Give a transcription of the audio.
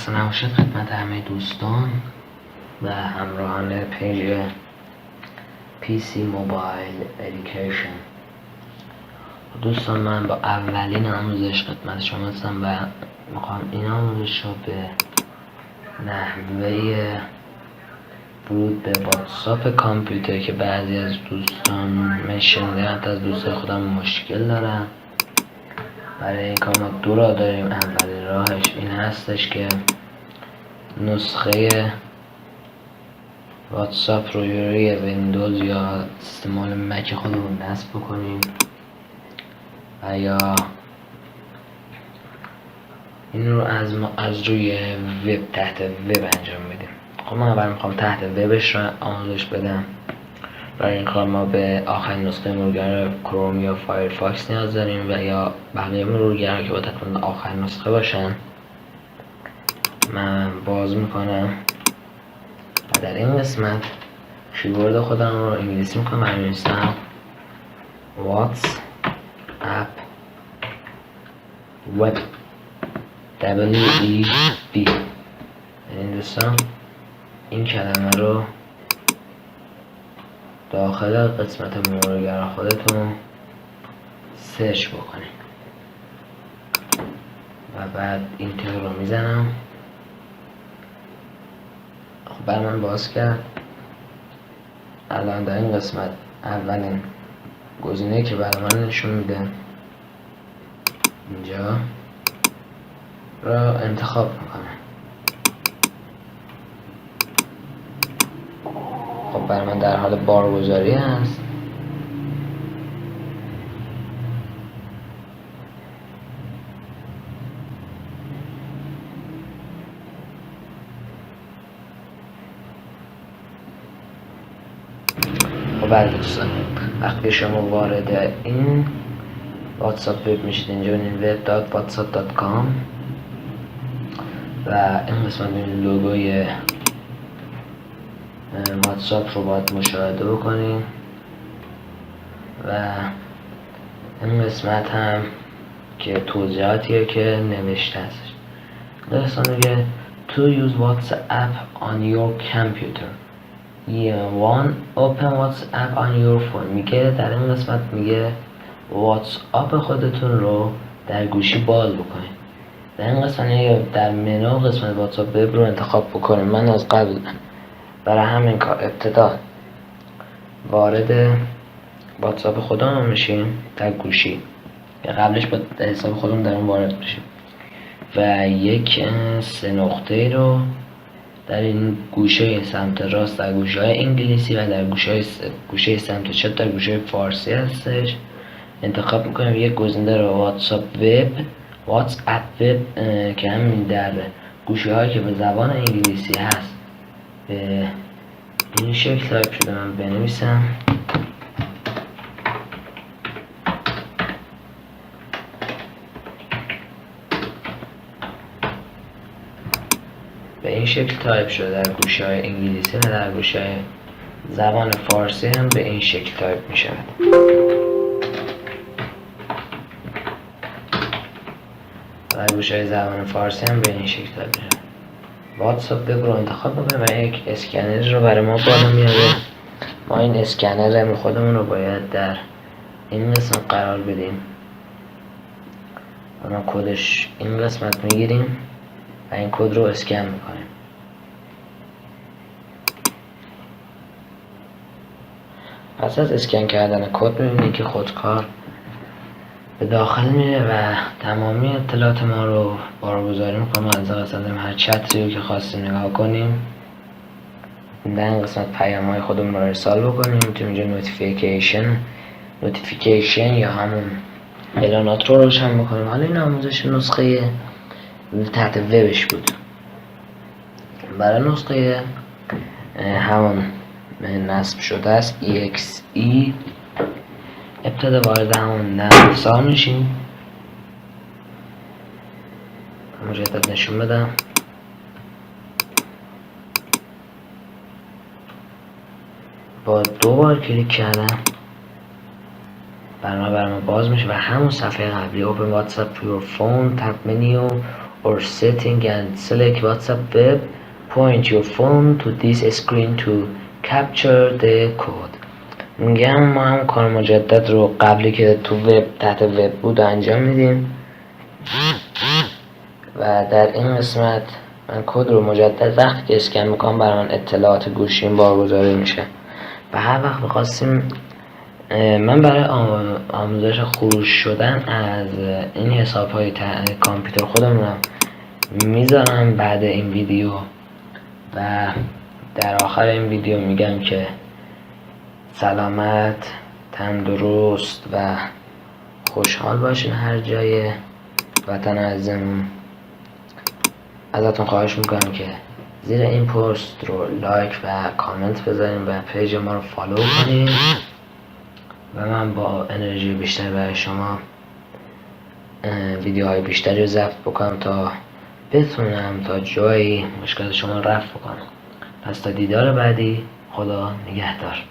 نباشد خدمت همه دوستان و همراهان پیج PC موبایل ادیوکیشن. دوستان، من با اولین آموزش خدمت شما هستم و میخوام این آموزش رو به نحوه ورود به واتساپ کامپیوتر که بعضی از دوستان شنیدن از دوست خودم مشکل دارن. برای این کار ما دو راه داریم. اولین راهش این هستش که نسخه واتساپ رو روی ویندوز یا سیستم مک خودمون نصب بکنیم و یا این رو از روی وب تحت وب انجام بدیم. خب من اول میخوام تحت وبش رو آموزش بدم. برای این کار ما به آخرین نسخه مرورگر کروم یا فایرفاکس نیاز داریم و یا بقیه مرورگرها که باید حتما آخرین نسخه باشن. من باز میکنم و در این قسمت کیبورد خودم رو انگلیسی میکنم و می‌نویسم واتس اپ وب WEB. یعنی دوستان این کلمه رو داخل قسمت مرورگر خودتون سرچ بکنید و بعد اینتر رو میزنم. خب برای من باز کرد. الان در این قسمت اولین گزینه که برای من نشون میده اینجا را انتخاب میکنه. خب برای من در حال بارگذاری هست. خب بله دوستان، وقتی شما وارد این واتساپ وب میشید اینجا این web.whatsapp.com و این قسمت این لوگوی واتساپ رو باید مشاهده بکنیم و این قسمت هم که توضیحاتیه که نوشته هستش. دوستان میگه to use WhatsApp on your computer open WhatsApp on your phone. میگه در این قسمت میگه واتساپ خودتون رو در گوشی باز بکنید. در این قسمت در منو قسمت واتساپ وب رو انتخاب بکنید. من از قبل برای همین کار ابتدا وارد واتساپ خودمون میشیم در گوشی، قبلش با حساب خودمون در اون وارد بشیم و یک سه نقطه رو در این گوشه سمت راست در گوشه های انگلیسی و در گوشه سمت چپ در گوشه فارسی هستش انتخاب میکنیم. یک گزینه رو واتساپ وب که همین در گوشه هایی که به زبان انگلیسی هست به این شکل تایپ شده. من بنویسم به این شکل تایپ شده در گوشه های انگلیسی و در گوشه های زبان فارسی هم به این شکل تایپ می شود. در گوشه های زبان فارسی هم به این شکل تایپ می شود. واتساپ وب رو انتخاب بکنیم و یک اسکنر رو برای ما بالا میاره. ما این اسکنر خودمون رو باید در این قسمت قرار بدیم و ما کدش این قسمت میگیریم و این کد رو اسکن میکنیم. پس از اسکن کردن کد میبینید که خودکار به داخل میره و تمامی اطلاعات ما رو بارگذاری میکنه. از قسمت هر چتری رو که خواستیم نگاه کنیم در این قسمت پیام های خودمون رو ارسال بکنیم. میتونیم اینجا نوتیفیکیشن یا همون اعلانات رو روشن بکنیم. حالا این آموزش نسخه تحت وبش بود. برای نسخه همون نصب شده است EXE ابتدا وارد همون نرم افزار میشیم. مجدد نشون بدم. با دو بار کلیک کردم برنامه باز میشه و همون صفحه قبلی Open WhatsApp to your phone tab menu or setting and select WhatsApp web. Point your phone to this screen to capture the code. میگم ما هم کار مجدد رو قبلی که تو وب تحت وب بود انجام میدیم و در این قسمت من کد رو مجدد وقتی که اسکن میکنم برای من اطلاعات گوشیم بارگذاری میشه و هر وقت بخواستیم من برای آموزش خروج شدن از این حساب های کامپیوتر خودمونم میذارم بعد این ویدیو و در آخر این ویدیو میگم که سلامت، تندرست و خوشحال باشین هر جای وطن عزیزمون. ازتون خواهش میکنم که زیر این پست رو لایک و کامنت بذارین و پیج ما رو فالو کنین و من با انرژی بیشتر برای شما ویدیوهای بیشتری رو ضبط بکنم تا بتونم تا جایی مشکل شما رفع بکنم. پس تا دیدار بعدی، خدا نگهدار.